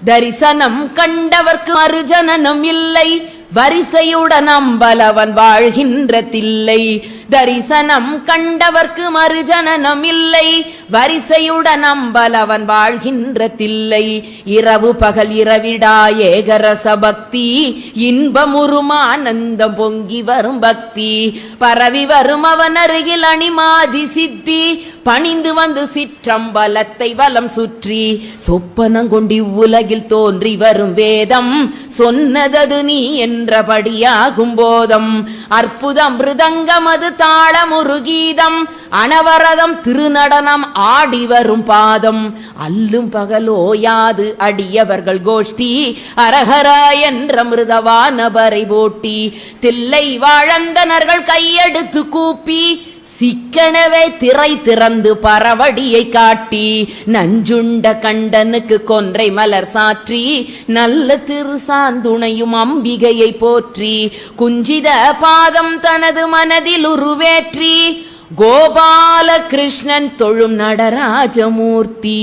தரிசனம் கண்டவர்க்கு மறுஜனனம் இல்லை, வரிசையுடன் அம்பலவன் வாழ்கின்ற தில்லை. தரிசனம் கண்டவர்க்கு மறுஜனனம் இல்லை, வரிசையுடன் அம்பலவன் வாழ்கின்ற தில்லை. இரவு பகல் இரவிடா ஏகரச பக்தி, இன்பமுறுமானந்தம் பொங்கி வரும் பக்தி. பரவி வரும் அவன் அருகில் அணிமாதி சித்தி, பணிந்து வந்து சிற்றம்பலத்தை வலம் சுற்றி. சொப்பனங்கொண்டி உலகில் தோன்றி வரும் வேதம், சொன்னதது நீ என்றபடியாகும் போதம். அற்புதம் மிருதங்கம் அது தாளமுரு கீதம், அனவரதம் திருநடனம் ஆடி வரும் பாதம். அல்லும் பகலோயாது அடியவர்கள் கோஷ்டி, அரஹரா என்ற மிருதவானபரை போட்டி. தில்லை வாழந்தனர்கள் கையெடுத்து கூப்பி, சிக்கனவே திரை திறந்து பரவடியை காட்டி. நஞ்சுண்ட கண்டனுக்கு கொன்றை மலர் சாற்றி, நல்ல திருசாந்துணையும் அம்பிகையை போற்றி. குஞ்சித பாதம் தனது மனதில் உருவேற்றி, கோபால கிருஷ்ணன் தொழும் நடராஜமூர்த்தி.